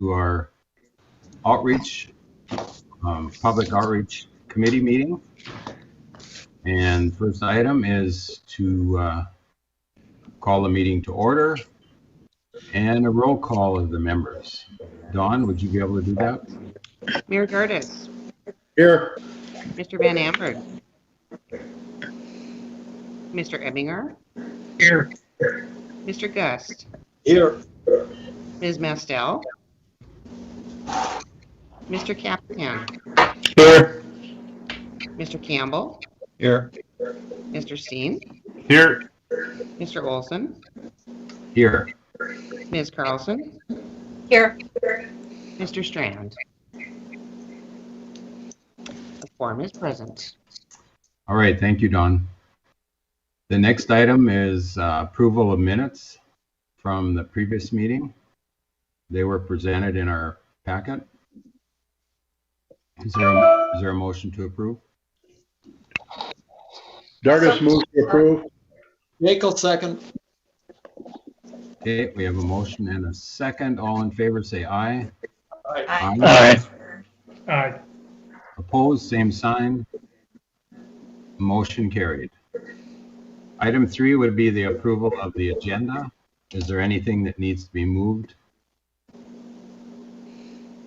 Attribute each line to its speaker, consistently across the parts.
Speaker 1: to our outreach, public outreach committee meeting. And first item is to call the meeting to order and a roll call of the members. Dawn, would you be able to do that?
Speaker 2: Mayor Curtis.
Speaker 3: Here.
Speaker 2: Mr. Van Amberg. Mr. Ebinger.
Speaker 3: Here.
Speaker 2: Mr. Gust.
Speaker 3: Here.
Speaker 2: Ms. Mastel. Mr. Callahan.
Speaker 3: Here.
Speaker 2: Mr. Campbell.
Speaker 3: Here.
Speaker 2: Mr. Steen.
Speaker 3: Here.
Speaker 2: Mr. Olson.
Speaker 1: Here.
Speaker 2: Ms. Carlson.
Speaker 4: Here.
Speaker 2: Mr. Strand. The quorum is present.
Speaker 1: All right, thank you, Dawn. The next item is approval of minutes from the previous meeting. They were presented in our packet. Is there a motion to approve?
Speaker 3: Dardis moves to approve. Nickel second.
Speaker 1: Okay, we have a motion and a second. All in favor, say aye.
Speaker 4: Aye.
Speaker 3: Aye.
Speaker 1: Opposed, same sign. Motion carried. Item 3 would be the approval of the agenda. Is there anything that needs to be moved?
Speaker 4: I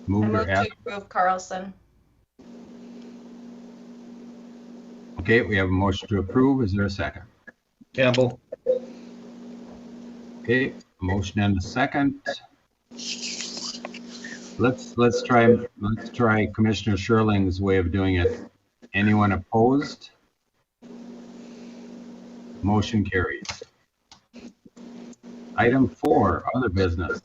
Speaker 1: Moved
Speaker 4: move
Speaker 1: or
Speaker 4: to
Speaker 1: added?
Speaker 4: approve Carlson.
Speaker 1: Okay, we have a motion to approve. Is there a second?
Speaker 3: Campbell.
Speaker 1: Okay, a motion and a second. Let's try Commissioner Sherling's way of doing it. Anyone opposed? Motion carries. Item 4, other business.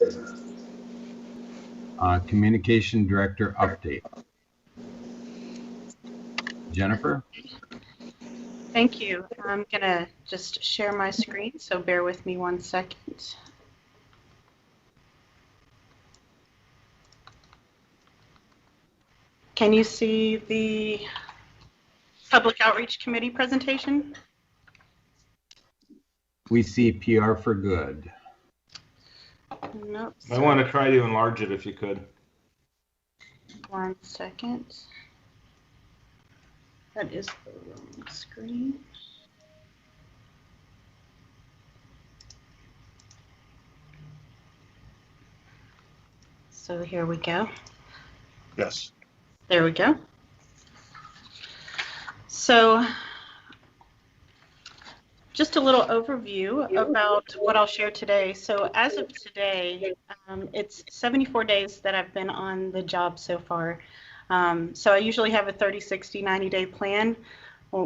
Speaker 1: Communication Director update. Jennifer?
Speaker 5: Thank you. I'm going to just share my screen, so bear with me 1 second. Can you see the Public Outreach Committee presentation?
Speaker 1: We see PR for good.
Speaker 5: Nope.
Speaker 6: I want to try to enlarge it if you could.
Speaker 5: 1 second. That is the wrong screen. So here we go.
Speaker 3: Yes.
Speaker 5: There we go. So just a little overview about what I'll share today. So as of today, it's 74 days that I've been on the job so far. So I usually have a 30, 60, 90-day plan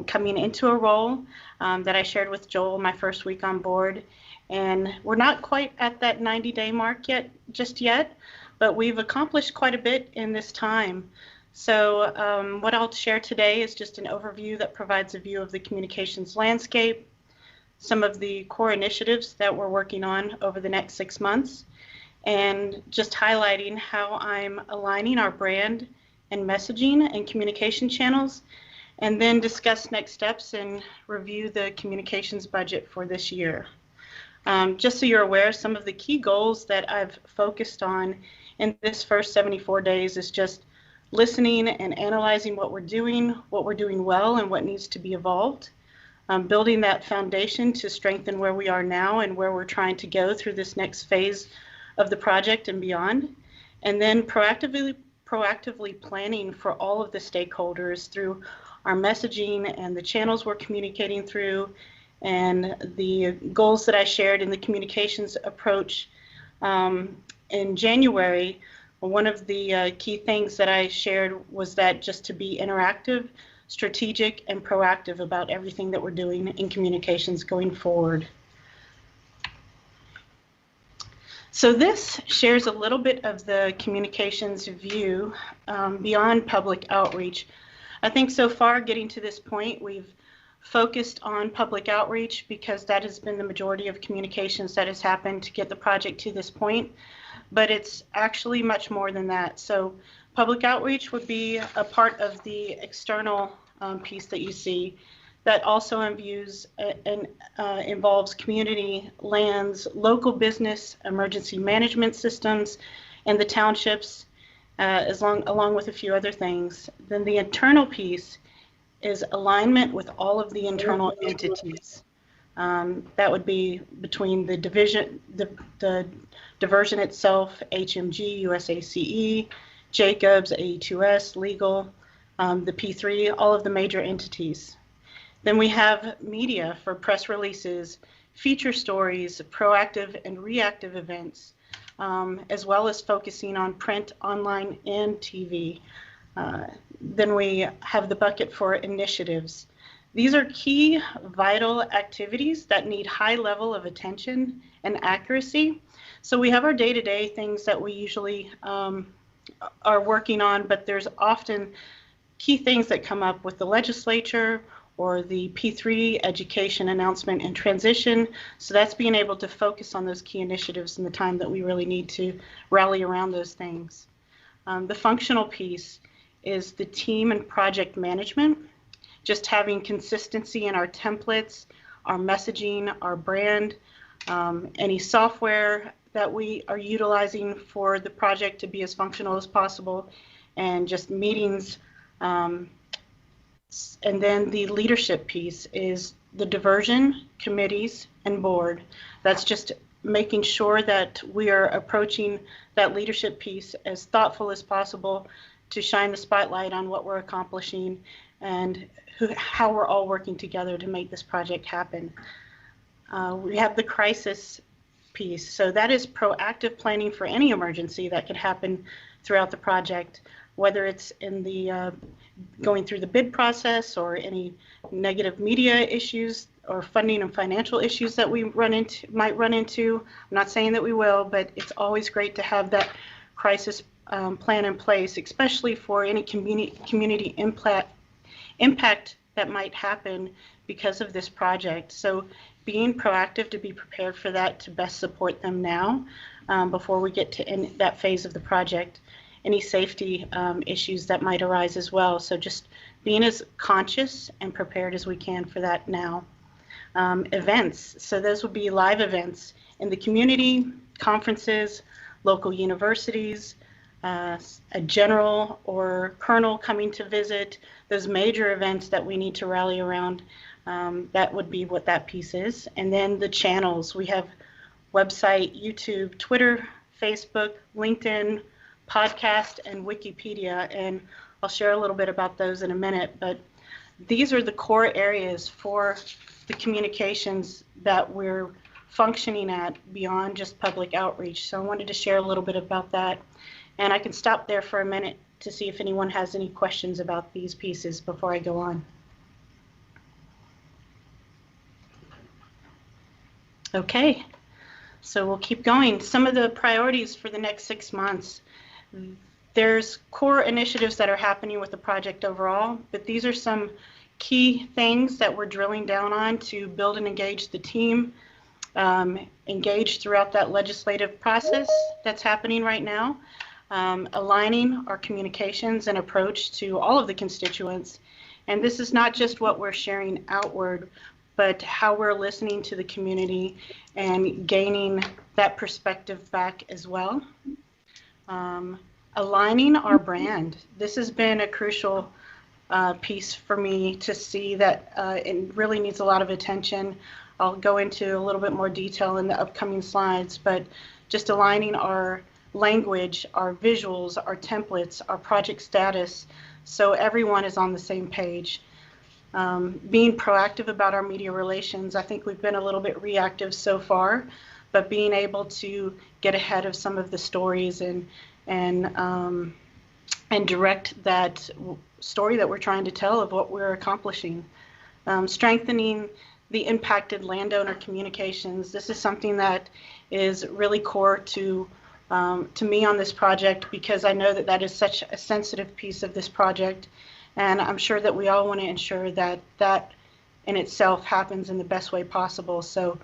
Speaker 5: coming into a role that I shared with Joel my first week on board. And we're not quite at that 90-day mark just yet, but we've accomplished quite a bit in this time. So what I'll share today is just an overview that provides a view of the communications landscape, some of the core initiatives that we're working on over the next 6 months, and just highlighting how I'm aligning our brand and messaging and communication channels, and then discuss next steps and review the communications budget for this year. Just so you're aware, some of the key goals that I've focused on in this first 74 days is just listening and analyzing what we're doing well, and what needs to be evolved. Building that foundation to strengthen where we are now and where we're trying to go through this next phase of the project and beyond. And then proactively planning for all of the stakeholders through our messaging and the channels we're communicating through, and the goals that I shared in the communications approach in January. One of the key things that I shared was that just to be interactive, strategic, and proactive about everything that we're doing in communications going forward. So this shares a little bit of the communications view beyond public outreach. I think so far, getting to this point, we've focused on public outreach because that has been the majority of communications that has happened to get the project to this point. But it's actually much more than that. So public outreach would be a part of the external piece that you see that also involves community lands, local business, emergency management systems, and the townships, along with a few other things. Then the internal piece is alignment with all of the internal entities. That would be between the division, the diversion itself, HMG, USACE, Jacobs, AE2S, legal, the P3, all of the major entities. Then we have media for press releases, feature stories, proactive and reactive events, as well as focusing on print, online, and TV. Then we have the bucket for initiatives. These are key, vital activities that need high level of attention and accuracy. So we have our day-to-day things that we usually are working on, but there's often key things that come up with the legislature or the P3 education announcement and transition. So that's being able to focus on those key initiatives in the time that we really need to rally around those things. The functional piece is the team and project management, just having consistency in our templates, our messaging, our brand, any software that we are utilizing for the project to be as functional as possible, and just meetings. And then the leadership piece is the diversion committees and board. That's just making sure that we are approaching that leadership piece as thoughtful as possible to shine the spotlight on what we're accomplishing and how we're all working together to make this project happen. We have the crisis piece. So that is proactive planning for any emergency that could happen throughout the project, whether it's in the going through the bid process or any negative media issues or funding and financial issues that we might run into. I'm not saying that we will, but it's always great to have that crisis plan in place, especially for any community impact that might happen because of this project. So being proactive to be prepared for that, to best support them now before we get to that phase of the project. Any safety issues that might arise as well. So just being as conscious and prepared as we can for that now. Events, so those would be live events in the community, conferences, local universities, a general or colonel coming to visit, those major events that we need to rally around. That would be what that piece is. And then the channels, we have website, YouTube, Twitter, Facebook, LinkedIn, podcast, and Wikipedia, and I'll share a little bit about those in a minute, but these are the core areas for the communications that we're functioning at beyond just public outreach. So I wanted to share a little bit about that, and I can stop there for a minute to see if anyone has any questions about these pieces before I go on. Okay, so we'll keep going. Some of the priorities for the next 6 months. There's core initiatives that are happening with the project overall, but these are some key things that we're drilling down on to build and engage the team, engage throughout that legislative process that's happening right now, aligning our communications and approach to all of the constituents. And this is not just what we're sharing outward, but how we're listening to the community and gaining that perspective back as well. Aligning our brand. This has been a crucial piece for me to see that it really needs a lot of attention. I'll go into a little bit more detail in the upcoming slides, but just aligning our language, our visuals, our templates, our project status, so everyone is on the same page. Being proactive about our media relations. I think we've been a little bit reactive so far, but being able to get ahead of some of the stories and direct that story that we're trying to tell of what we're accomplishing. Strengthening the impacted landowner communications. This is something that is really core to me on this project, because I know that that is such a sensitive piece of this project, and I'm sure that we all want to ensure that that in itself happens in the best way possible. So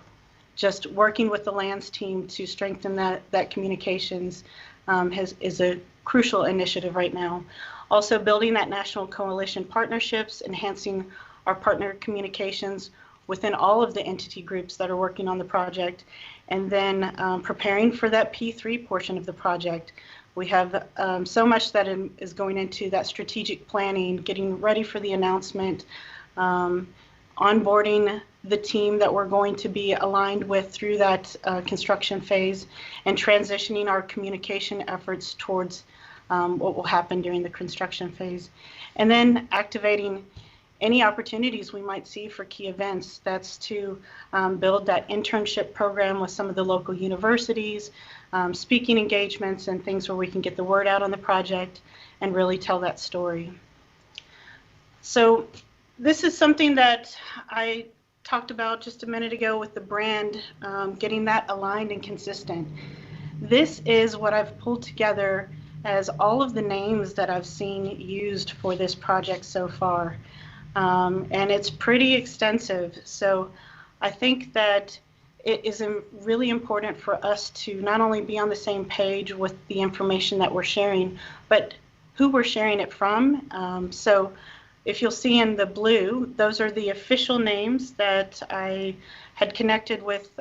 Speaker 5: just working with the lands team to strengthen that communications is a crucial initiative right now. Also building that national coalition partnerships, enhancing our partner communications within all of the entity groups that are working on the project, and then preparing for that P3 portion of the project. We have so much that is going into that strategic planning, getting ready for the announcement, onboarding the team that we're going to be aligned with through that construction phase, and transitioning our communication efforts towards what will happen during the construction phase. And then activating any opportunities we might see for key events. That's to build that internship program with some of the local universities, speaking engagements, and things where we can get the word out on the project and really tell that story. So this is something that I talked about just a minute ago with the brand, getting that aligned and consistent. This is what I've pulled together as all of the names that I've seen used for this project so far. And it's pretty extensive. So I think that it is really important for us to not only be on the same page with the information that we're sharing, but who we're sharing it from. So if you'll see in the blue, those are the official names that I had connected with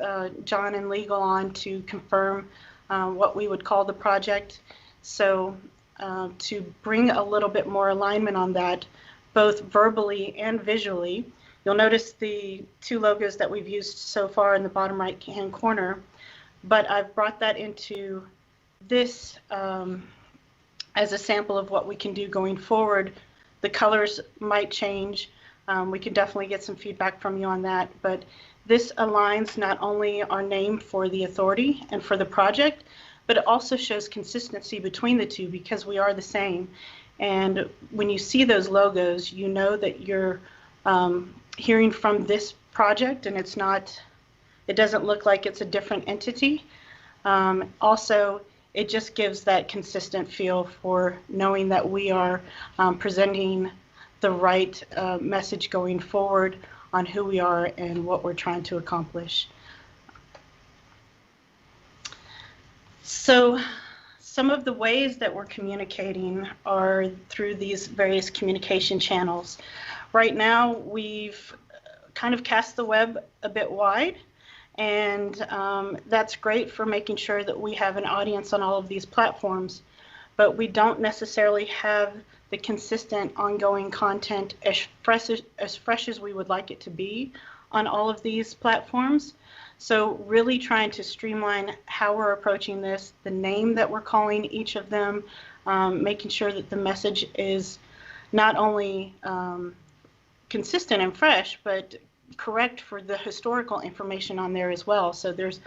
Speaker 5: John and legal on to confirm what we would call the project. So to bring a little bit more alignment on that, both verbally and visually, you'll notice the two logos that we've used so far in the bottom right-hand corner, but I've brought that into this as a sample of what we can do going forward. The colors might change. We can definitely get some feedback from you on that, but this aligns not only our name for the authority and for the project, but it also shows consistency between the two because we are the same. And when you see those logos, you know that you're hearing from this project, and it doesn't look like it's a different entity. Also, it just gives that consistent feel for knowing that we are presenting the right message going forward on who we are and what we're trying to accomplish. So some of the ways that we're communicating are through these various communication channels. Right now, we've kind of cast the web a bit wide, and that's great for making sure that we have an audience on all of these platforms, but we don't necessarily have the consistent ongoing content as fresh as we would like it to be on all of these platforms. So really trying to streamline how we're approaching this, the name that we're calling each of them, making sure that the message is not only consistent and fresh, but correct for the historical information on there as well. So there's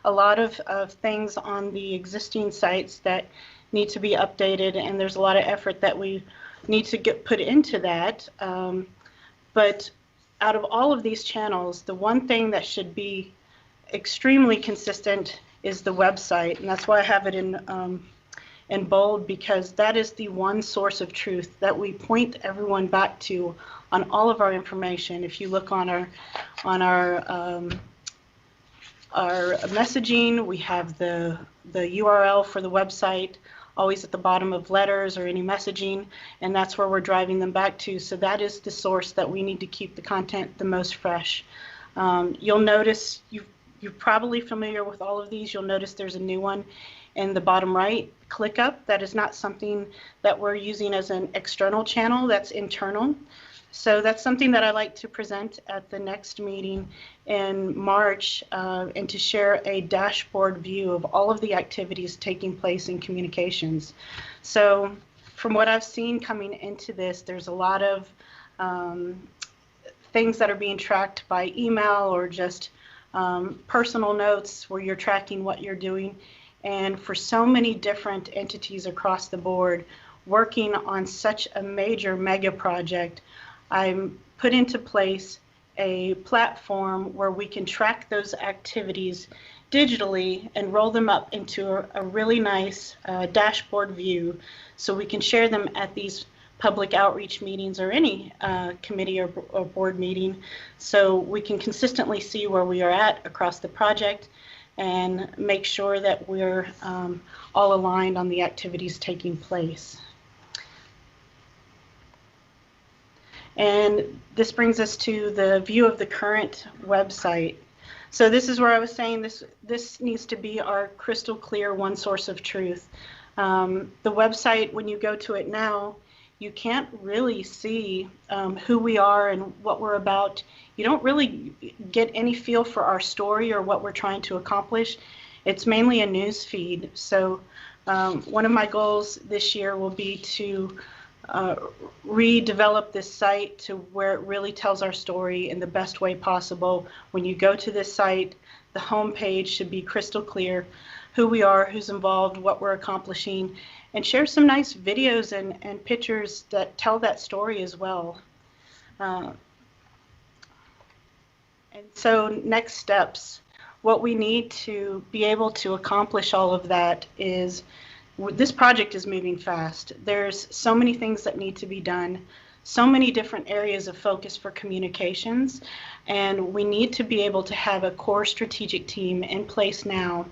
Speaker 5: a lot of things on the existing sites that need to be updated, and there's a lot of effort that we need to get put into that. But out of all of these channels, the one thing that should be extremely consistent is the website, and that's why I have it in bold, because that is the one source of truth that we point everyone back to on all of our information. If you look on our messaging, we have the URL for the website always at the bottom of letters or any messaging, and that's where we're driving them back to. So that is the source that we need to keep the content the most fresh. You'll notice, you're probably familiar with all of these. You'll notice there's a new one in the bottom right, ClickUp. That is not something that we're using as an external channel, that's internal. So that's something that I like to present at the next meeting in March, and to share a dashboard view of all of the activities taking place in communications. So from what I've seen coming into this, there's a lot of things that are being tracked by email or just personal notes where you're tracking what you're doing. And for so many different entities across the board working on such a major mega project, I'm put into place a platform where we can track those activities digitally and roll them up into a really nice dashboard view, so we can share them at these public outreach meetings or any committee or board meeting, so we can consistently see where we are at across the project and make sure that we're all aligned on the activities taking place. And this brings us to the view of the current website. So this is where I was saying this needs to be our crystal clear one source of truth. The website, when you go to it now, you can't really see who we are and what we're about. You don't really get any feel for our story or what we're trying to accomplish. It's mainly a news feed. So one of my goals this year will be to redevelop this site to where it really tells our story in the best way possible. When you go to this site, the home page should be crystal clear, who we are, who's involved, what we're accomplishing, and share some nice videos and pictures that tell that story as well. And so next steps, what we need to be able to accomplish all of that is, this project is moving fast. There's so many things that need to be done, so many different areas of focus for communications, and we need to be able to have a core strategic team in place now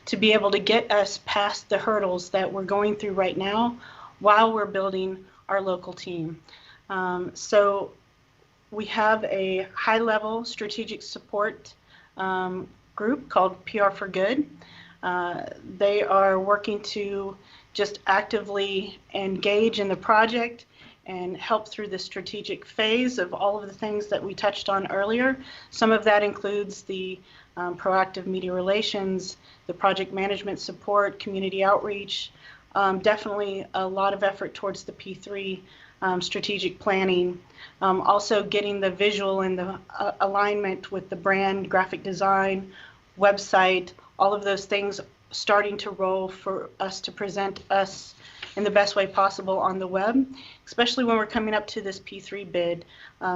Speaker 5: to be able to get us past the hurdles that we're going through right now while we're building our local team. So we have a high-level strategic support group called PR for Good. They are working to just actively engage in the project and help through the strategic phase of all of the things that we touched on earlier. Some of that includes the proactive media relations, the project management support, community outreach, definitely a lot of effort towards the P3 strategic planning, also getting the visual and the alignment with the brand, graphic design, website, all of those things starting to roll for us to present us in the best way possible on the web, especially when we're coming up to this P3 bid.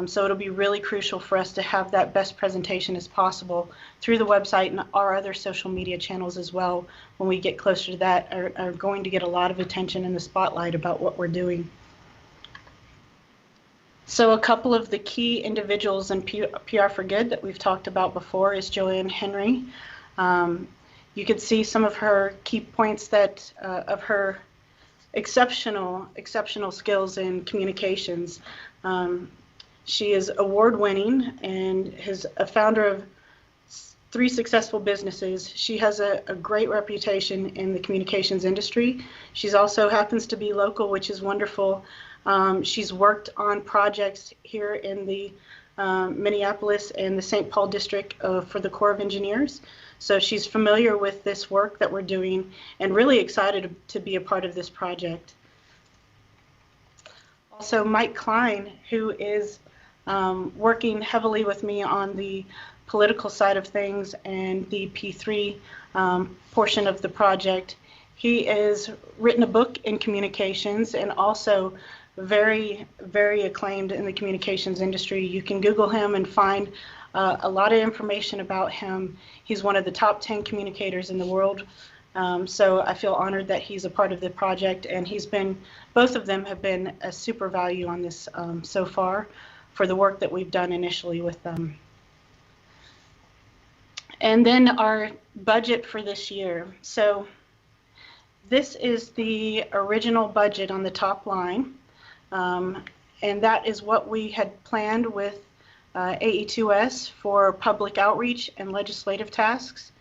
Speaker 5: So it'll be really crucial for us to have that best presentation as possible through the website, and our other social media channels as well, when we get closer to that, are going to get a lot of attention in the spotlight about what we're doing. So a couple of the key individuals in PR for Good that we've talked about before is Joanne Henry. You could see some of her key points that of her exceptional skills in communications. She is award-winning and is a founder of 3 successful businesses. She has a great reputation in the communications industry. She's also happens to be local, which is wonderful. She's worked on projects here in the Minneapolis and the St. Paul district for the Corps of Engineers. So she's familiar with this work that we're doing and really excited to be a part of this project. Also, Mike Klein, who is working heavily with me on the political side of things and the P3 portion of the project. He has written a book in communications and also very, very acclaimed in the communications industry. You can Google him and find a lot of information about him. He's one of the top 10 communicators in the world. So I feel honored that he's a part of the project, and both of them have been a super value on this so far for the work that we've done initially with them. And then our budget for this year. So this is the original budget on the top line. And that is what we had planned with AE2S for public outreach and legislative tasks.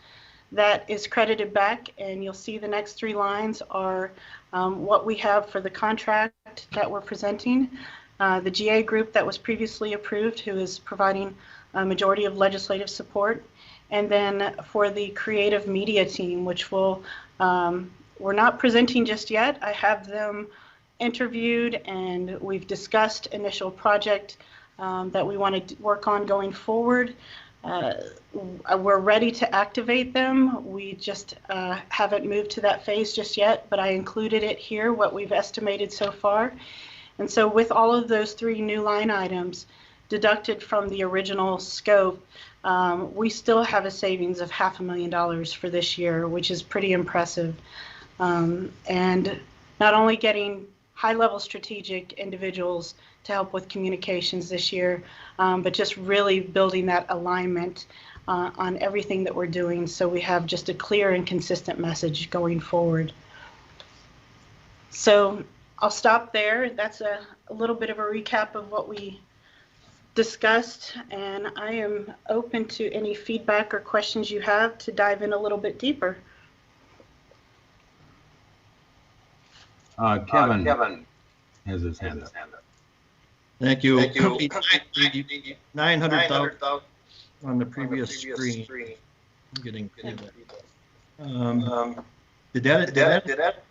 Speaker 5: That is credited back, and you'll see the next 3 lines are what we have for the contract that we're presenting. The GA group that was previously approved, who is providing a majority of legislative support. And then for the creative media team, which we're not presenting just yet. I have them interviewed, and we've discussed initial project that we want to work on going forward. We're ready to activate them. We just haven't moved to that phase just yet, but I included it here, what we've estimated so far. And so with all of those 3 new line items deducted from the original scope, we still have a savings of $500,000 for this year, which is pretty impressive. And not only getting high-level strategic individuals to help with communications this year, but just really building that alignment on everything that we're doing, so we have just a clear and consistent message going forward. So I'll stop there. That's a little bit of a recap of what we discussed, and I am open to any feedback or questions you have to dive in a little bit deeper.
Speaker 1: Kevin has his hand up.
Speaker 3: Thank you. 900,000 on the previous screen. I'm getting did that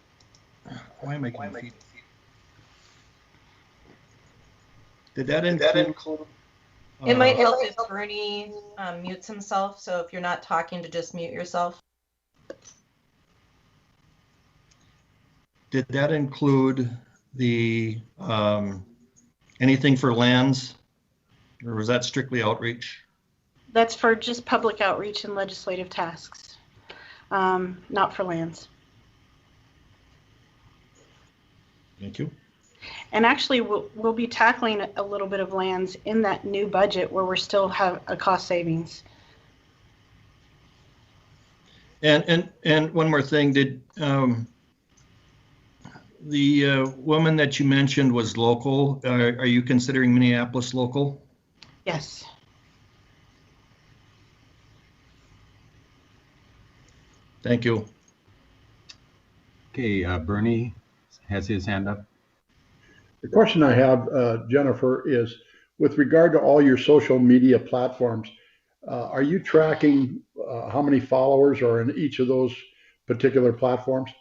Speaker 3: why am I getting feedback? Did that include
Speaker 4: It might help if Bernie mutes himself. So if you're not talking, to just mute yourself.
Speaker 3: did that include the anything for lands, or was that strictly outreach?
Speaker 5: That's for just public outreach and legislative tasks, not for lands.
Speaker 3: Thank you.
Speaker 5: And actually, we'll be tackling a little bit of lands in that new budget where we still have a cost savings.
Speaker 3: And one more thing, did the woman that you mentioned was local? Are you considering Minneapolis local?
Speaker 5: Yes.
Speaker 3: Thank you.
Speaker 1: Okay, Bernie has his hand up.
Speaker 7: The question I have, Jennifer, is with regard to all your social media platforms, are you tracking how many followers are in each of those particular platforms?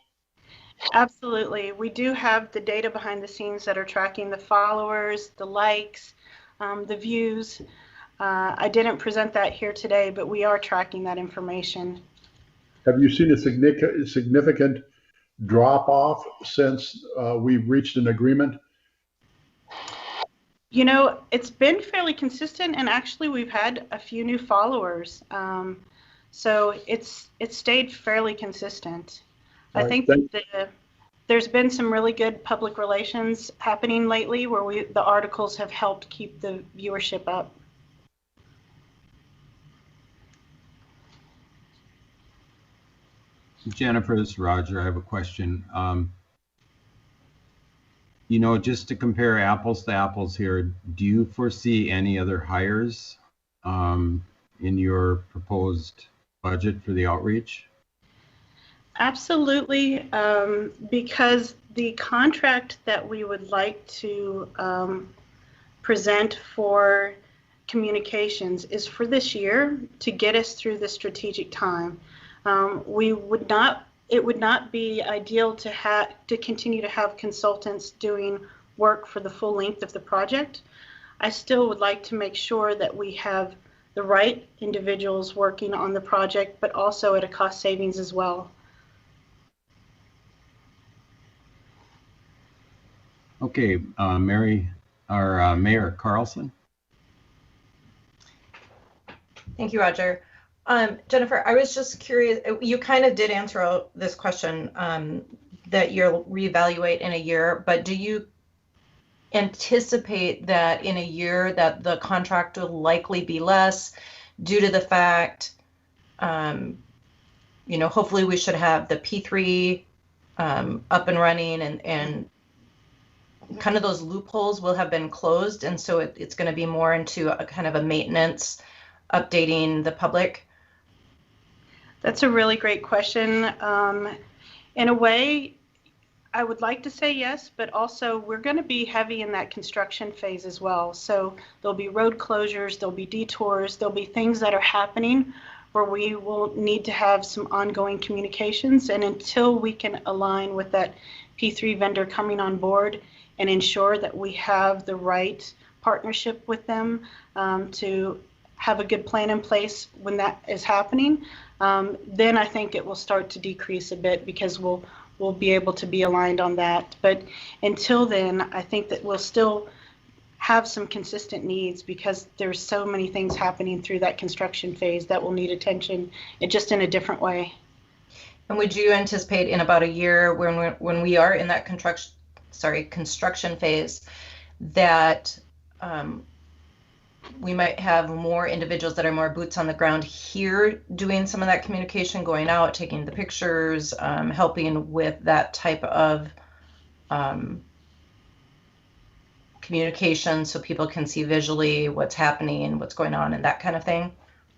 Speaker 5: Absolutely. We do have the data behind the scenes that are tracking the followers, the likes, the views. I didn't present that here today, but we are tracking that information.
Speaker 7: Have you seen a significant drop off since we've reached an agreement?
Speaker 5: You know, it's been fairly consistent, and actually we've had a few new followers. So it's stayed fairly consistent. I think there's been some really good public relations happening lately where the articles have helped keep the viewership up.
Speaker 1: Jennifer, this is Roger. I have a question. You know, just to compare apples to apples here, do you foresee any other hires in your proposed budget for the outreach?
Speaker 5: Absolutely, because the contract that we would like to present for communications is for this year to get us through the strategic time. It would not be ideal to continue to have consultants doing work for the full length of the project. I still would like to make sure that we have the right individuals working on the project, but also at a cost savings as well.
Speaker 1: Okay, Mayor Carlson.
Speaker 4: Thank you, Roger. Jennifer, I was just curious, you kind of did answer this question that you'll reevaluate in a year, but do you anticipate that in a year that the contract will likely be less due to the fact, you know, hopefully we should have the P3 up and running and kind of those loopholes will have been closed, and so it's going to be more into a kind of a maintenance, updating the public?
Speaker 5: That's a really great question. In a way, I would like to say yes, but also we're going to be heavy in that construction phase as well. So there'll be road closures, there'll be detours, there'll be things that are happening where we will need to have some ongoing communications. And until we can align with that P3 vendor coming on board and ensure that we have the right partnership with them to have a good plan in place when that is happening, then I think it will start to decrease a bit because we'll be able to be aligned on that. But until then, I think that we'll still have some consistent needs because there's so many things happening through that construction phase that will need attention, just in a different way.
Speaker 4: And would you anticipate in about a year when we are in that construction phase that we might have more individuals that are more boots on the ground here doing some of that communication, going out, taking the pictures, helping with that type of communication so people can see visually what's happening, what's going on, and that kind of thing?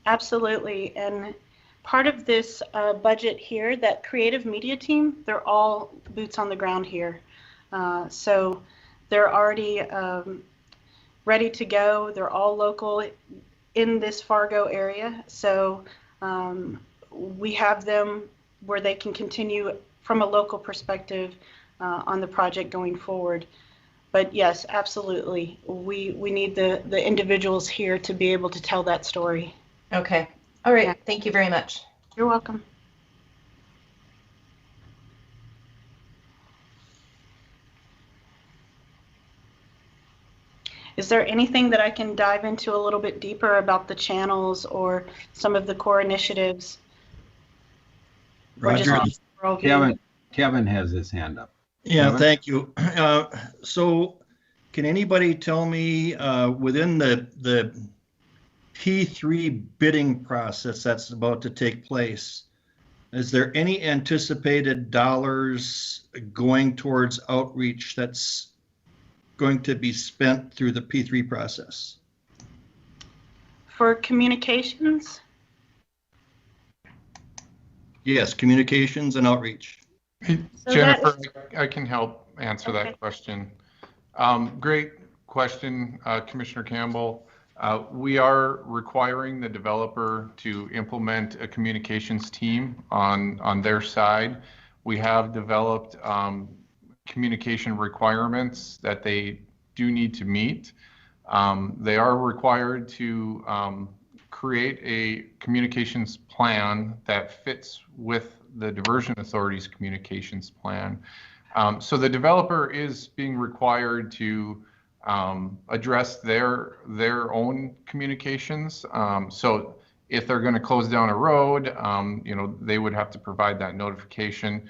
Speaker 5: Absolutely. And part of this budget here, that creative media team, they're all boots on the ground here. So they're already ready to go. They're all local in this Fargo area. So we have them where they can continue from a local perspective on the project going forward. But yes, absolutely. We need the individuals here to be able to tell that story.
Speaker 4: Okay. All right.
Speaker 5: Yeah.
Speaker 4: Thank you very much.
Speaker 5: You're welcome. Is there anything that I can dive into a little bit deeper about the channels or some of the core initiatives? Or just
Speaker 3: Roger.
Speaker 5: overall view?
Speaker 1: Kevin has his hand up.
Speaker 3: Yeah,
Speaker 1: Kevin?
Speaker 3: thank you. So can anybody tell me within the P3 bidding process that's about to take place, is there any anticipated dollars going towards outreach that's going to be spent through the P3 process?
Speaker 5: For communications?
Speaker 3: Yes, communications and outreach.
Speaker 5: So
Speaker 8: Jennifer,
Speaker 5: that
Speaker 8: I can help answer
Speaker 5: Okay.
Speaker 8: that question. Great question, Commissioner Campbell. We are requiring the developer to implement a communications team on their side. We have developed communication requirements that they do need to meet. They are required to create a communications plan that fits with the Diversion Authority's communications plan. So the developer is being required to address their own communications. So if they're going to close down a road, they would have to provide that notification.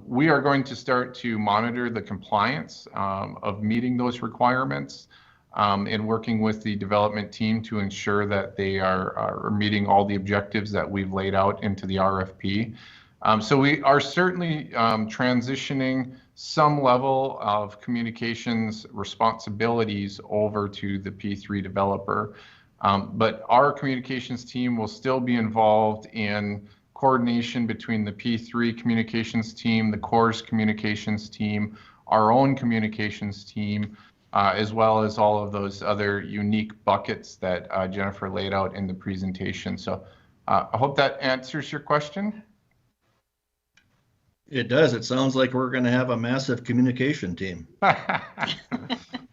Speaker 8: We are going to start to monitor the compliance of meeting those requirements and working with the development team to ensure that they are meeting all the objectives that we've laid out into the RFP. So we are certainly transitioning some level of communications responsibilities over to the P3 developer. But our communications team will still be involved in coordination between the P3 communications team, the Corps communications team, our own communications team, as well as all of those other unique buckets that Jennifer laid out in the presentation. So I hope that answers your question.
Speaker 3: It does. It sounds like we're going to have a massive communication team.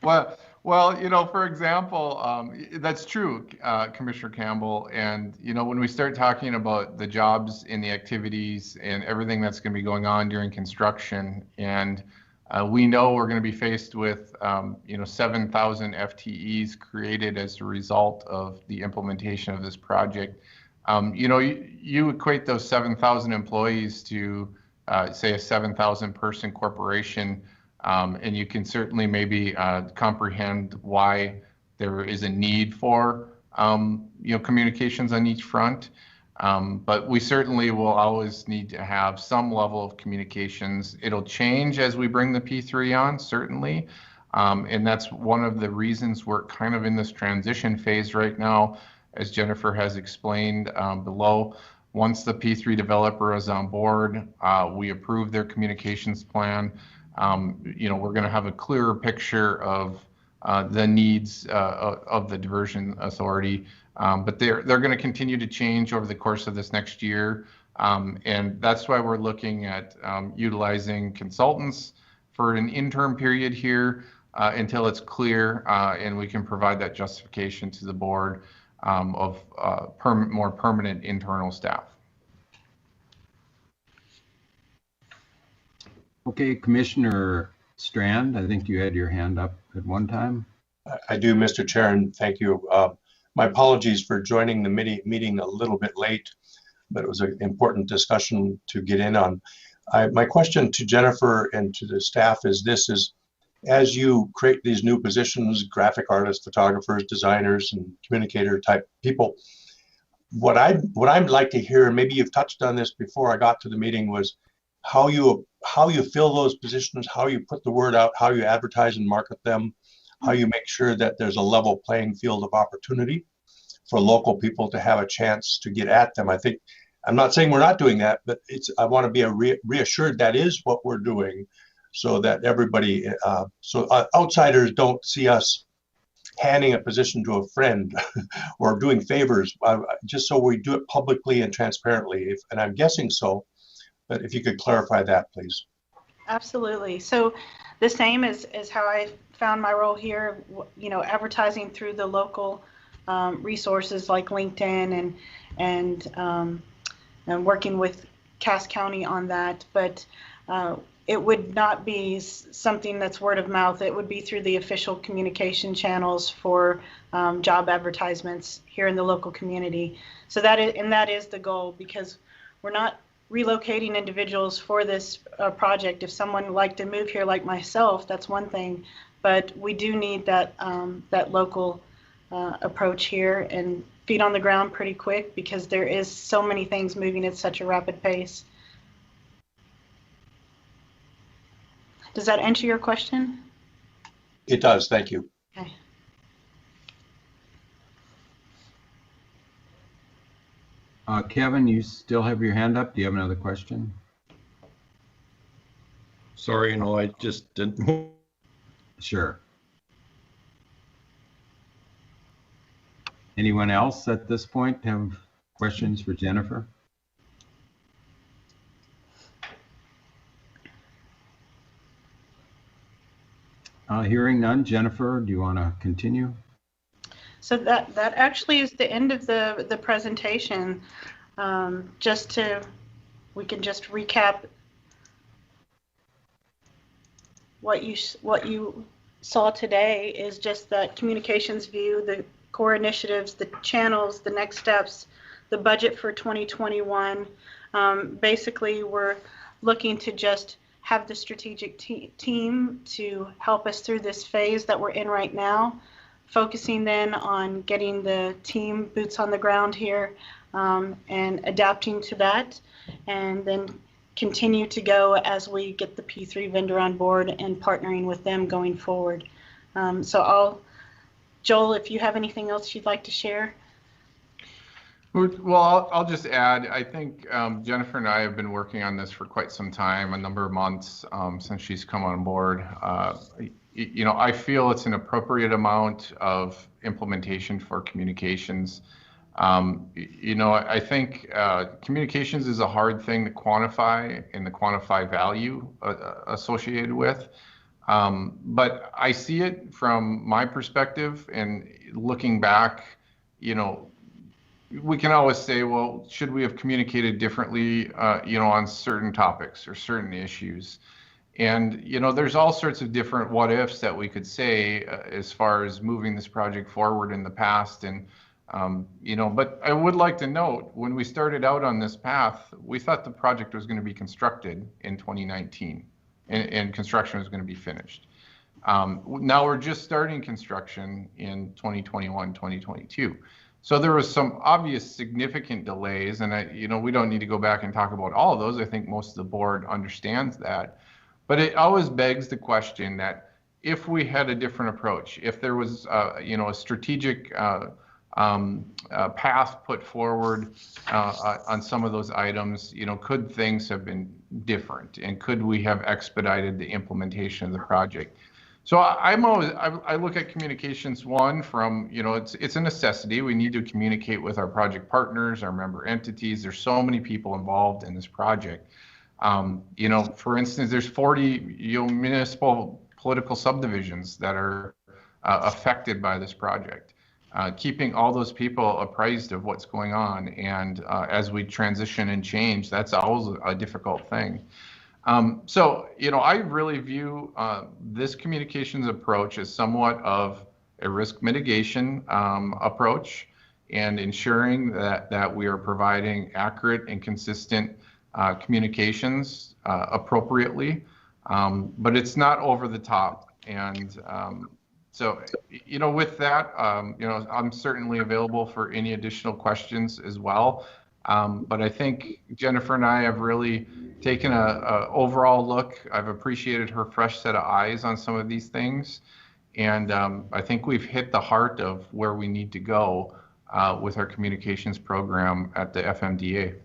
Speaker 8: Well, for example, that's true, Commissioner Campbell. And, when we start talking about the jobs and the activities and everything that's going to be going on during construction, and we know we're going to be faced with, 7,000 FTEs created as a result of the implementation of this project. You equate those 7,000 employees to, say, a 7,000 person corporation. And you can certainly maybe comprehend why there is a need for communications on each front. But we certainly will always need to have some level of communications. It'll change as we bring the P3 on, certainly. And that's one of the reasons we're kind of in this transition phase right now, as Jennifer has explained below. Once the P3 developer is on board, we approve their communications plan. We're going to have a clearer picture of the needs of the Diversion Authority, but they're going to continue to change over the course of this next year, and that's why we're looking at utilizing consultants for an interim period here until it's clear and we can provide that justification to the board of more permanent internal staff.
Speaker 1: Okay, Commissioner Strand, I think you had your hand up at one time.
Speaker 9: I do, Mr. Chair, and thank you. My apologies for joining the meeting a little bit late, but it was an important discussion to get in on. My question to Jennifer and to the staff is this: as you create these new positions, graphic artists, photographers, designers, and communicator type people, what I'd like to hear, and maybe you've touched on this before I got to the meeting, was how you fill those positions, how you put the word out, how you advertise and market them, how you make sure that there's a level playing field of opportunity for local people to have a chance to get at them. I think, I'm not saying we're not doing that, but I want to be reassured that is what we're doing, so that everybody, outsiders don't see us handing a position to a friend or doing favors, just so we do it publicly and transparently. And I'm guessing so, but if you could clarify that, please.
Speaker 5: Absolutely. So the same as how I found my role here, advertising through the local resources like LinkedIn and working with Cass County on that. But it would not be something that's word of mouth. It would be through the official communication channels for job advertisements here in the local community. So that is the goal, because we're not relocating individuals for this project. If someone would like to move here like myself, that's one thing, but we do need that local approach here and feet on the ground pretty quick, because there is so many things moving at such a rapid pace. Does that answer your question?
Speaker 9: It does, thank you.
Speaker 5: Okay.
Speaker 1: Kevin, you still have your hand up. Do you have another question?
Speaker 3: Sorry, no, I just didn't.
Speaker 1: Sure. Anyone else at this point have questions for Jennifer? Hearing none. Jennifer, do you want to continue?
Speaker 5: So that actually is the end of the presentation. We can just recap what you saw today is just that communications view, the core initiatives, the channels, the next steps, the budget for 2021. Basically, we're looking to just have the strategic team to help us through this phase that we're in right now, focusing then on getting the team boots on the ground here and adapting to that, and then continue to go as we get the P3 vendor on board and partnering with them going forward. Joel, if you have anything else you'd like to share.
Speaker 8: Well, I'll just add, I think Jennifer and I have been working on this for quite some time, a number of months since she's come on board. I feel it's an appropriate amount of implementation for communications. I think communications is a hard thing to quantify and to quantify value associated with. But I see it from my perspective, and looking back, we can always say, well, should we have communicated differently, on certain topics or certain issues? And, there's all sorts of different what ifs that we could say as far as moving this project forward in the past. And, but I would like to note, when we started out on this path, we thought the project was going to be constructed in 2019 and construction was going to be finished. Now we're just starting construction in 2021, 2022. So there was some obvious significant delays, and we don't need to go back and talk about all of those. I think most of the board understands that. But it always begs the question that if we had a different approach, if there was, a strategic path put forward on some of those items, could things have been different, and could we have expedited the implementation of the project? So I look at communications from, it's a necessity. We need to communicate with our project partners, our member entities. There's so many people involved in this project. For instance, there's 40 municipal political subdivisions that are affected by this project. Keeping all those people apprised of what's going on, and as we transition and change, that's always a difficult thing. I really view this communications approach as somewhat of a risk mitigation approach, and ensuring that we are providing accurate and consistent communications appropriately, but it's not over the top. And with that, I'm certainly available for any additional questions as well. But I think Jennifer and I have really taken a overall look. I've appreciated her fresh set of eyes on some of these things. And I think we've hit the heart of where we need to go with our communications program at the FMDA.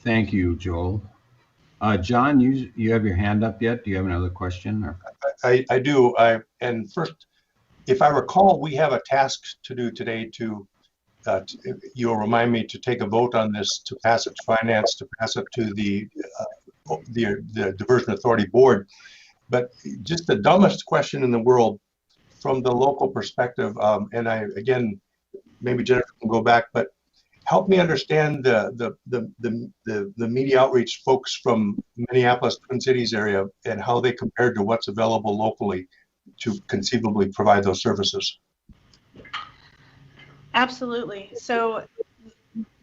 Speaker 1: Thank you, Joel. John, you have your hand up yet? Do you have another question? Or?
Speaker 9: I do. And first, if I recall, we have a task to do today you'll remind me to take a vote on this, to pass it to finance, to pass it to the Diversion Authority Board. But just the dumbest question in the world from the local perspective, and again, maybe Jennifer can go back, but help me understand the media outreach folks from Minneapolis, Twin Cities area, and how they compare to what's available locally to conceivably provide those services.
Speaker 5: Absolutely. So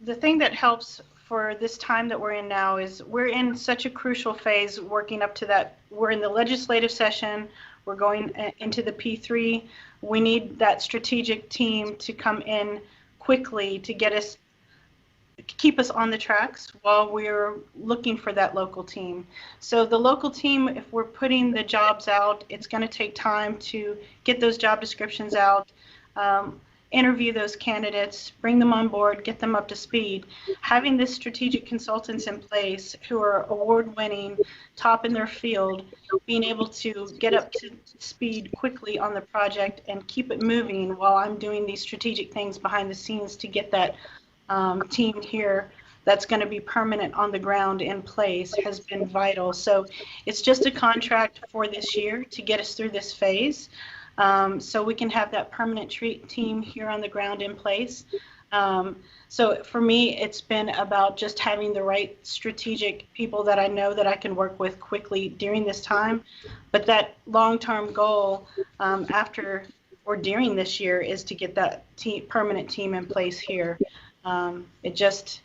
Speaker 5: the thing that helps for this time that we're in now is we're in such a crucial phase working up to that. We're in the legislative session. We're going into the P3. We need that strategic team to come in quickly to keep us on the tracks while we're looking for that local team. So the local team, if we're putting the jobs out, it's going to take time to get those job descriptions out, interview those candidates, bring them on board, get them up to speed. Having this strategic consultants in place who are award-winning, top in their field, being able to get up to speed quickly on the project and keep it moving while I'm doing these strategic things behind the scenes to get that team here that's going to be permanent on the ground in place has been vital. So it's just a contract for this year to get us through this phase. So we can have that permanent team here on the ground in place. So for me, it's been about just having the right strategic people that I know that I can work with quickly during this time. But that long-term goal after or during this year is to get that permanent team in place here. It just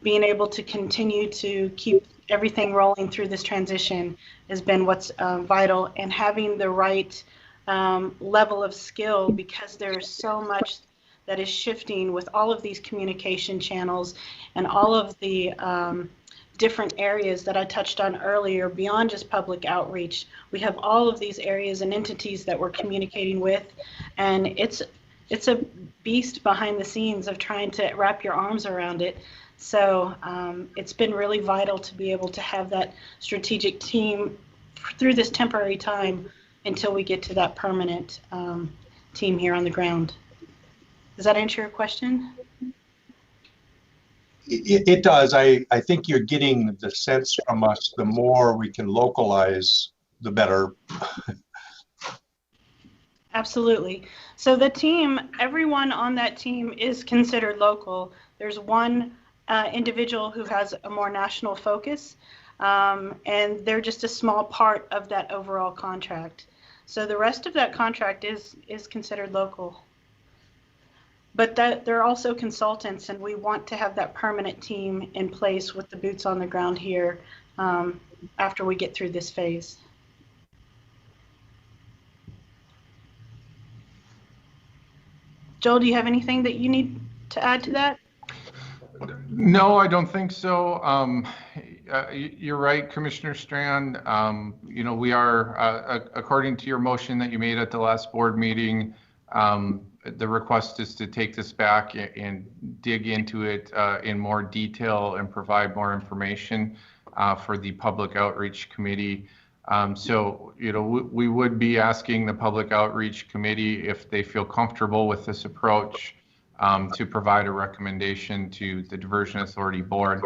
Speaker 5: being able to continue to keep everything rolling through this transition has been what's vital, and having the right level of skill, because there's so much that is shifting with all of these communication channels and all of the different areas that I touched on earlier beyond just public outreach. We have all of these areas and entities that we're communicating with, and it's a beast behind the scenes of trying to wrap your arms around it. So it's been really vital to be able to have that strategic team through this temporary time until we get to that permanent team here on the ground. Does that answer your question?
Speaker 9: It does. I think you're getting the sense from us, the more we can localize, the better.
Speaker 5: Absolutely. So the team, everyone on that team is considered local. There's one individual who has a more national focus, and they're just a small part of that overall contract. So the rest of that contract is considered local. But they're also consultants, and we want to have that permanent team in place with the boots on the ground here after we get through this phase. Joel, do you have anything that you need to add to that?
Speaker 8: No, I don't think so. You're right, Commissioner Strand. We are, according to your motion that you made at the last board meeting, the request is to take this back and dig into it in more detail and provide more information for the Public Outreach Committee. So, we would be asking the Public Outreach Committee if they feel comfortable with this approach to provide a recommendation to the Diversion Authority Board.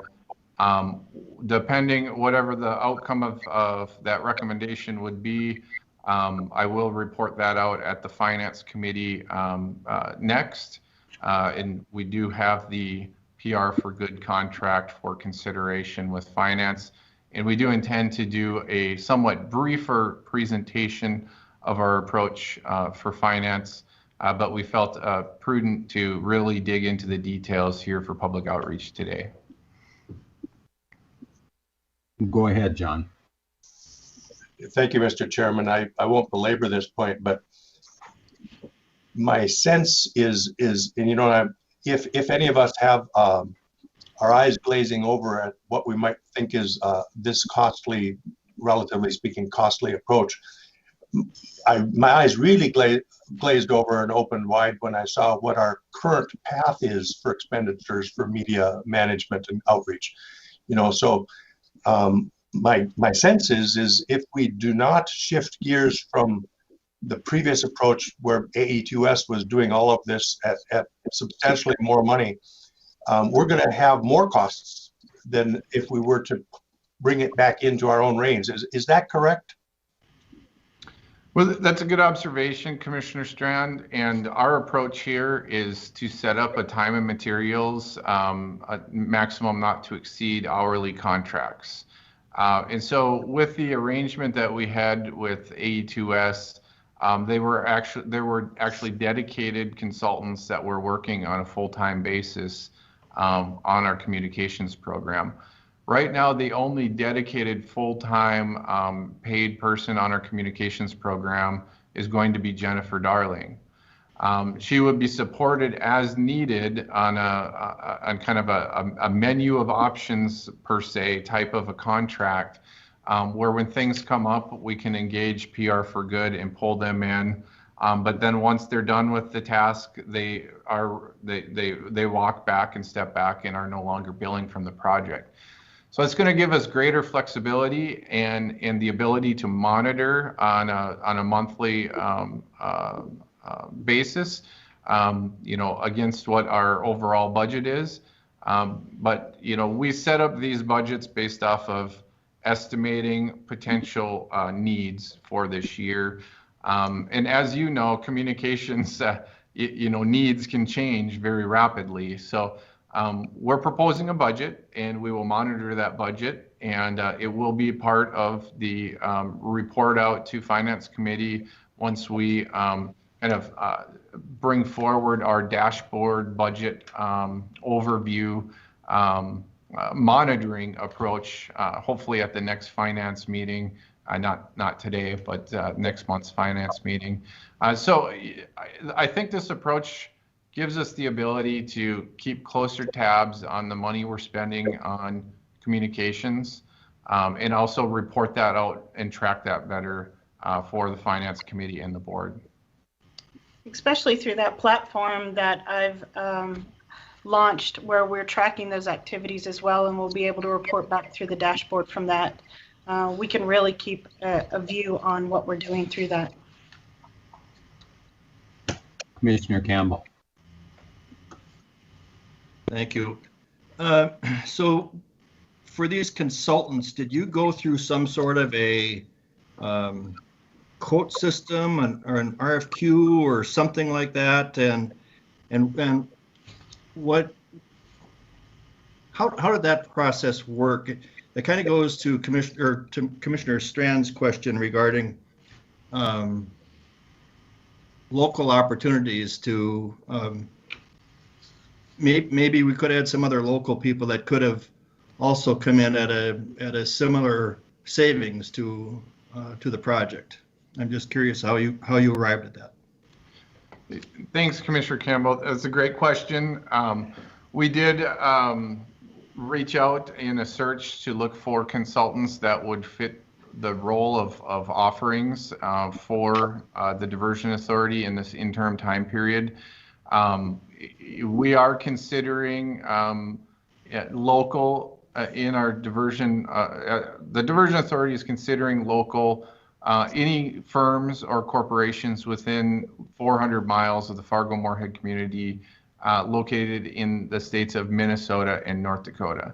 Speaker 8: Depending whatever the outcome of that recommendation would be, I will report that out at the Finance Committee next. And we do have the PR for Good contract for consideration with Finance. And we do intend to do a somewhat briefer presentation of our approach for Finance, but we felt prudent to really dig into the details here for public outreach today.
Speaker 1: Go ahead, John.
Speaker 9: Thank you, Mr. Chairman. I won't belabor this point, but my sense is, and if any of us have our eyes glazing over at what we might think is this costly, relatively speaking, costly approach. My eyes really glazed over and opened wide when I saw what our current path is for expenditures for media management and outreach. So my sense is if we do not shift gears from the previous approach where AE2S was doing all of this at substantially more money, we're going to have more costs than if we were to bring it back into our own reins. Is that correct?
Speaker 8: Well, that's a good observation, Commissioner Strand. And our approach here is to set up a time and materials a maximum not to exceed hourly contracts. And so with the arrangement that we had with AE2S, there were actually dedicated consultants that were working on a full-time basis on our communications program. Right now, the only dedicated full-time paid person on our communications program is going to be Jennifer Darling. She would be supported as needed on kind of a menu of options per se type of a contract, where when things come up, we can engage PR for good and pull them in. But then once they're done with the task, they walk back and step back and are no longer billing from the project. So it's going to give us greater flexibility and the ability to monitor on a monthly basis, against what our overall budget is. But we set up these budgets based off of estimating potential needs for this year. And as you know, communications, needs can change very rapidly. So we're proposing a budget, and we will monitor that budget, and it will be part of the report out to Finance Committee once we kind of bring forward our dashboard budget overview monitoring approach, hopefully at the next finance meeting, not today, but next month's finance meeting. So I think this approach gives us the ability to keep closer tabs on the money we're spending on communications, and also report that out and track that better for the Finance Committee and the board.
Speaker 5: Especially through that platform that I've launched, where we're tracking those activities as well, and we'll be able to report back through the dashboard from that. We can really keep a view on what we're doing through that.
Speaker 1: Commissioner Campbell.
Speaker 3: Thank you. So for these consultants, did you go through some sort of a quote system or an RFQ or something like that? And how did that process work? It kind of goes to Commissioner Strand's question regarding local opportunities to maybe we could add some other local people that could have also come in at a similar savings to the project. I'm just curious how you arrived at that.
Speaker 8: Thanks, Commissioner Campbell. That's a great question. We did reach out in a search to look for consultants that would fit the role of offerings for the Diversion Authority in this interim time period. We are considering local in our diversion. The Diversion Authority is considering local any firms or corporations within 400 miles of the Fargo-Moorhead community located in the states of Minnesota and North Dakota.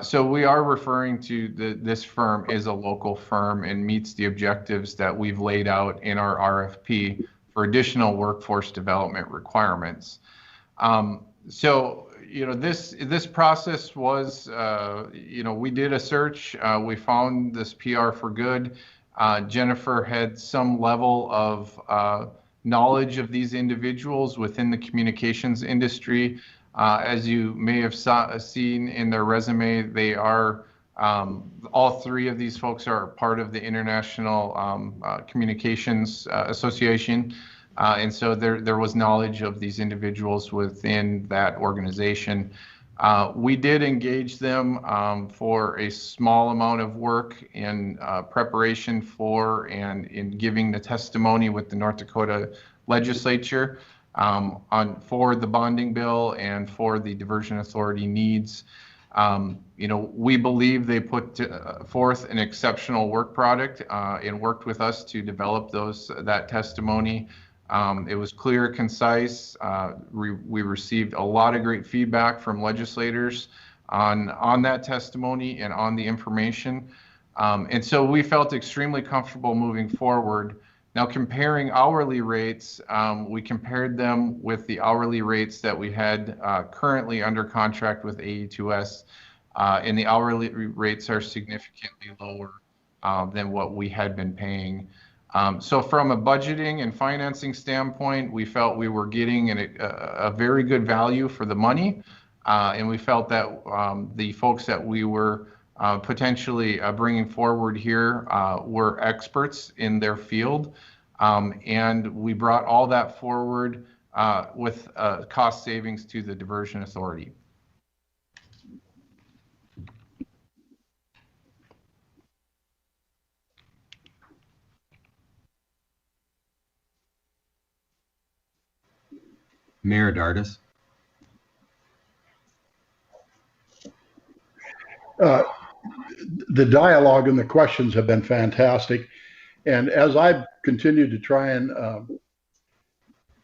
Speaker 8: So we are referring to this firm is a local firm and meets the objectives that we've laid out in our RFP for additional workforce development requirements. So this process was, we did a search. We found this PR for good. Jennifer had some level of knowledge of these individuals within the communications industry. As you may have seen in their resume, they are, all three of these folks are part of the International Communications Association. And so there was knowledge of these individuals within that organization. We did engage them for a small amount of work in preparation for and in giving the testimony with the North Dakota legislature for the bonding bill and for the diversion authority needs. We believe they put forth an exceptional work product and worked with us to develop that testimony. It was clear, concise. We received a lot of great feedback from legislators on that testimony and on the information. And so we felt extremely comfortable moving forward. Now, comparing hourly rates, we compared them with the hourly rates that we had currently under contract with AE2S, and the hourly rates are significantly lower than what we had been paying. So from a budgeting and financing standpoint, we felt we were getting a very good value for the money, and we felt that the folks that we were potentially bringing forward here were experts in their field, and we brought all that forward with cost savings to the diversion authority.
Speaker 1: Mayor Dardis.
Speaker 7: The dialogue and the questions have been fantastic. And as I've continued to try and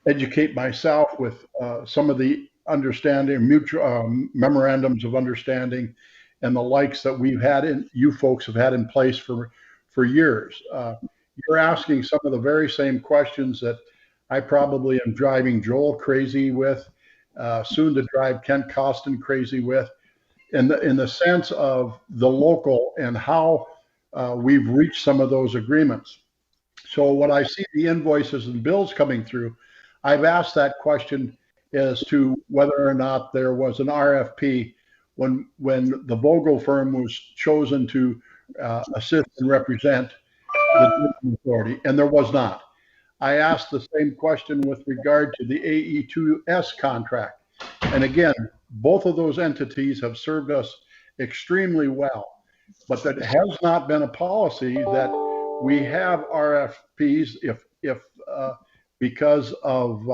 Speaker 7: educate myself with some of the understanding, mutual memorandums of understanding and the likes that we've had, you folks have had in place for years, you're asking some of the very same questions that I probably am driving Joel crazy with, soon to drive Kent Costin crazy with, in the sense of the local and how we've reached some of those agreements. So when I see the invoices and bills coming through, I've asked that question as to whether or not there was an RFP when the Vogel firm was chosen to assist and represent the authority, and there was not. I asked the same question with regard to the AE2S contract. And again, both of those entities have served us extremely well, but that has not been a policy that we have RFPs if because of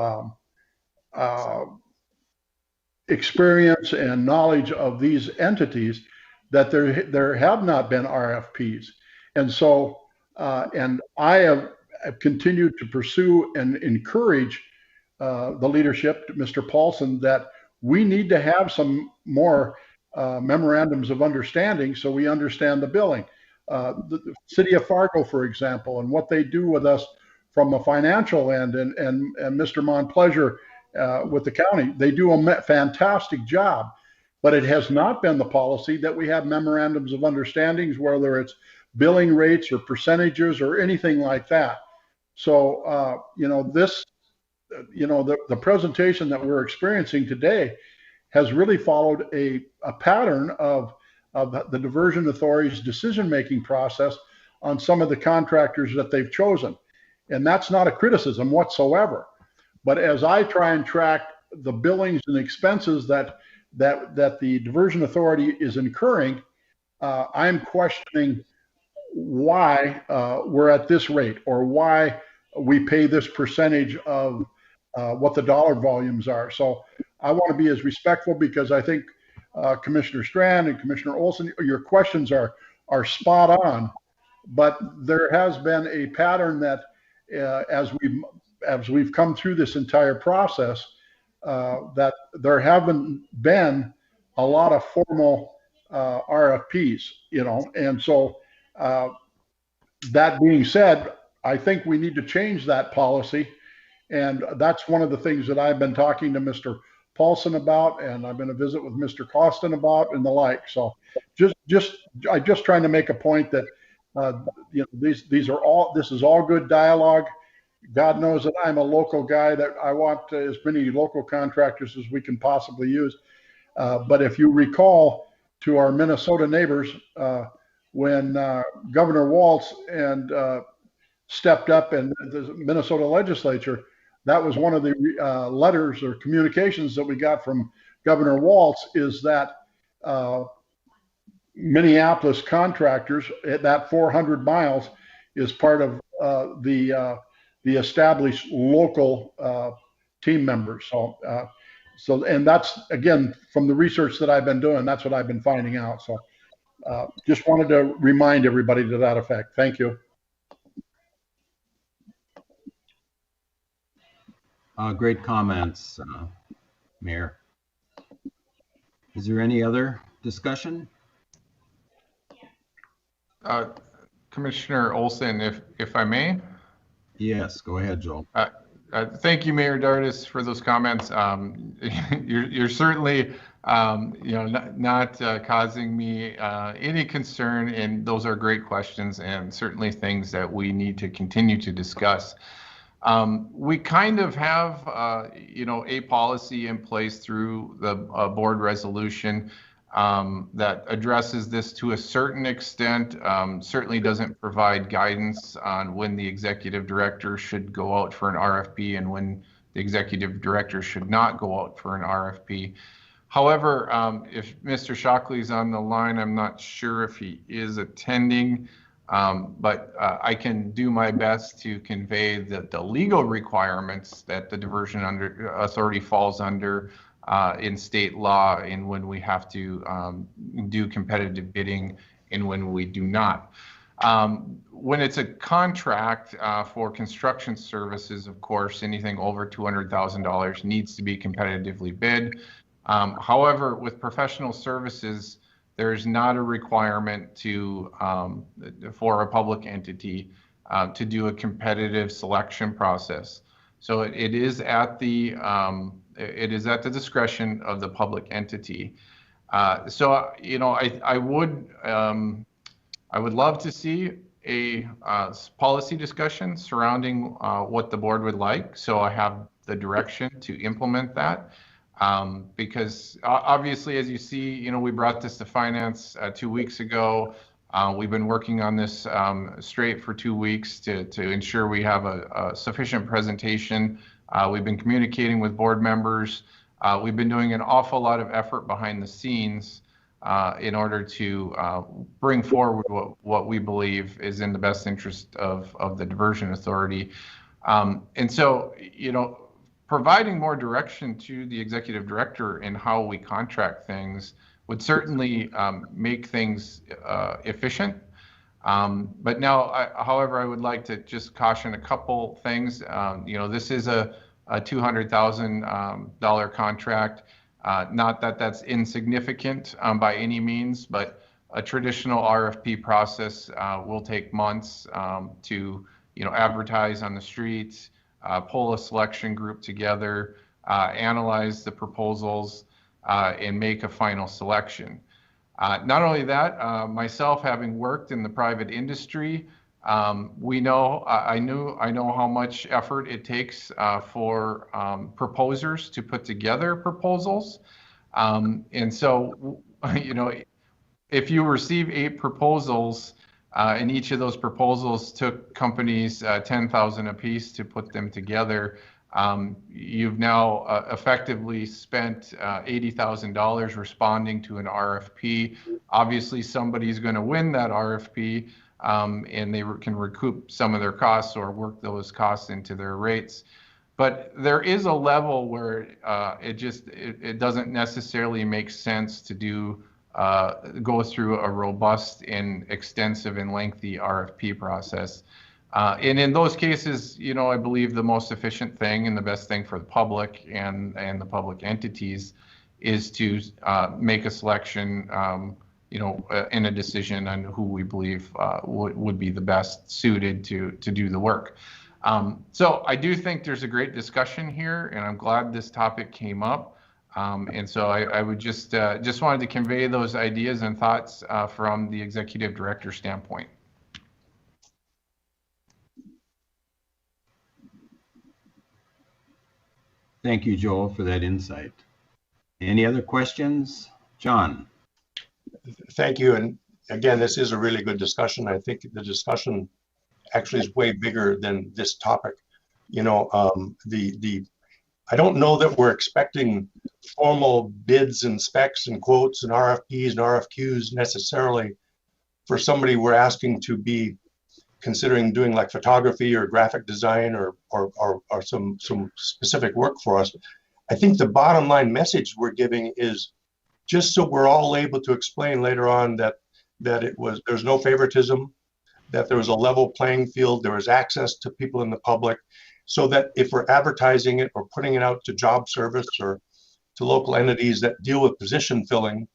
Speaker 7: experience and knowledge of these entities, that there have not been RFPs. And so, and I have continued to pursue and encourage the leadership, Mr. Paulson, that we need to have some more memorandums of understanding so we understand the billing. The city of Fargo, for example, and what they do with us from a financial end, and Mr. Montpleasure with the county, they do a fantastic job, but it has not been the policy that we have memorandums of understandings, whether it's billing rates or percentages or anything like that. So, the presentation that we're experiencing today has really followed a pattern of the diversion authority's decision-making process on some of the contractors that they've chosen. And that's not a criticism whatsoever. But as I try and track the billings and expenses that the diversion authority is incurring, I'm questioning why we're at this rate, or why we pay this percentage of what the dollar volumes are. So I want to be as respectful, because I think Commissioner Strand and Commissioner Olson, your questions are spot on, but there has been a pattern that as we've come through this entire process, that there haven't been a lot of formal RFPs, and so that being said, I think we need to change that policy. And that's one of the things that I've been talking to Mr. Paulson about, and I've been to visit with Mr. Costin about, and the like. So I'm just trying to make a point that this is all good dialogue. God knows that I'm a local guy, that I want as many local contractors as we can possibly use. But if you recall, to our Minnesota neighbors, when Governor Walz stepped up, and the Minnesota legislature, that was one of the letters or communications that we got from Governor Walz is that Minneapolis contractors at that 400 miles is part of the established local team members. So, and that's, again, from the research that I've been doing, that's what I've been finding out. So just wanted to remind everybody to that effect. Thank you.
Speaker 1: Great comments, Mayor. Is there any other discussion?
Speaker 8: Commissioner Olson, if I may.
Speaker 1: Yes, go ahead, Joel.
Speaker 8: Thank you, Mayor Dardis, for those comments. You're certainly, not causing me any concern, and those are great questions and certainly things that we need to continue to discuss. We kind of have, a policy in place through the board resolution that addresses this to a certain extent. Certainly doesn't provide guidance on when the executive director should go out for an RFP and when the executive director should not go out for an RFP. However, if Mr. Shockley is on the line, I'm not sure if he is attending, but I can do my best to convey the legal requirements that the diversion authority falls under in state law, and when we have to do competitive bidding and when we do not. When it's a contract for construction services, of course, anything over $200,000 needs to be competitively bid. However, with professional services, there's not a requirement for a public entity to do a competitive selection process. So it is at the discretion of the public entity. So I would love to see a policy discussion surrounding what the board would like. So I have the direction to implement that. Because obviously, as you see, we brought this to finance 2 weeks ago. We've been working on this straight for 2 weeks to ensure we have a sufficient presentation. We've been communicating with board members. We've been doing an awful lot of effort behind the scenes in order to bring forward what we believe is in the best interest of the Diversion Authority. And so, providing more direction to the executive director in how we contract things would certainly make things efficient. But now, however, I would like to just caution a couple things. This is a $200,000 contract. Not that that's insignificant by any means, but a traditional RFP process will take months to advertise on the streets, pull a selection group together, analyze the proposals, and make a final selection. Not only that, myself having worked in the private industry, I know how much effort it takes for proposers to put together proposals. And so, if you receive 8 proposals, and each of those proposals took companies $10,000 a piece to put them together, you've now effectively spent $80,000 responding to an RFP. Obviously, somebody's going to win that RFP, and they can recoup some of their costs or work those costs into their rates. But there is a level where it doesn't necessarily make sense to go through a robust and extensive and lengthy RFP process. And in those cases, I believe the most efficient thing and the best thing for the public and the public entities is to make a selection, in a decision on who we believe would be the best suited to do the work. So I do think there's a great discussion here, and I'm glad this topic came up. And so I would just wanted to convey those ideas and thoughts from the executive director standpoint.
Speaker 1: Thank you, Joel, for that insight. Any other questions? John?
Speaker 9: Thank you. And again, this is a really good discussion. I think the discussion actually is way bigger than this topic. I don't know that we're expecting formal bids and specs and quotes and RFPs and RFQs necessarily for somebody we're asking to be considering doing like photography or graphic design or some specific work for us. I think the bottom line message we're giving is just so we're all able to explain later on that there's no favoritism, that there was a level playing field, there was access to people in the public, so that if we're advertising it or putting it out to job service or to local entities that deal with position filling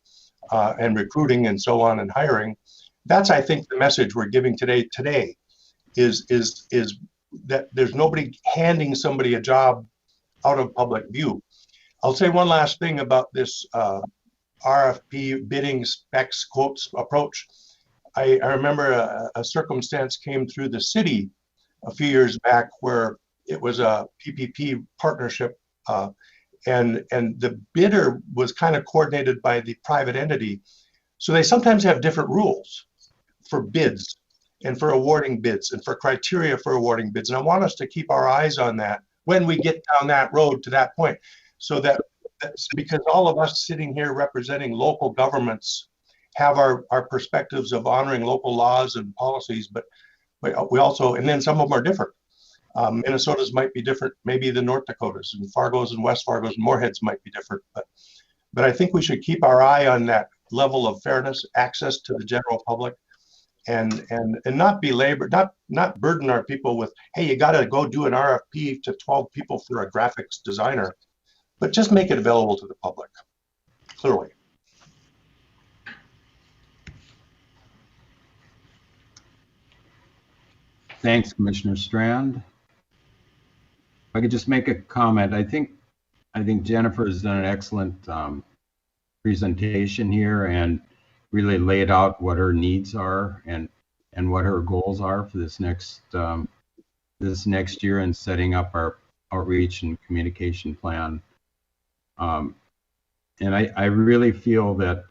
Speaker 9: and recruiting and so on and hiring, that's, I think, the message we're giving today is that there's nobody handing somebody a job out of public view. I'll say one last thing about this RFP bidding specs quotes approach. I remember a circumstance came through the city a few years back where it was a PPP partnership and the bidder was kind of coordinated by the private entity. So they sometimes have different rules for bids and for awarding bids and for criteria for awarding bids. And I want us to keep our eyes on that when we get down that road to that point, so that's because all of us sitting here representing local governments have our perspectives of honoring local laws and policies, but we also, and then some of them are different. Minnesota's might be different, maybe the North Dakotas and Fargos and West Fargos and Moorheads might be different, but I think we should keep our eye on that level of fairness, access to the general public, and not belabor, not burden our people with, hey, you got to go do an RFP to 12 people for a graphics designer, but just make it available to the public, clearly.
Speaker 1: Thanks, Commissioner Strand. If I could just make a comment, I think Jennifer has done an excellent presentation here and really laid out what her needs are and what her goals are for this next year and setting up our outreach and communication plan. And I really feel that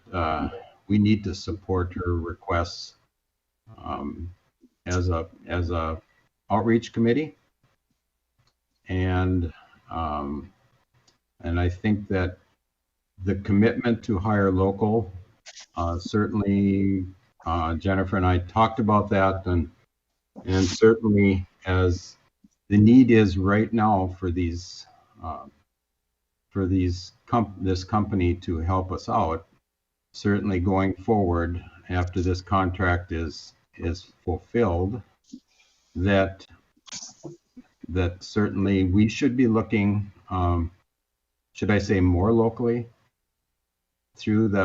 Speaker 1: we need to support her requests as a outreach committee, and I think that the commitment to hire local, certainly Jennifer and I talked about that, and certainly as the need is right now for this company to help us out, certainly going forward after this contract is fulfilled, that certainly we should be looking, should I say more locally, through the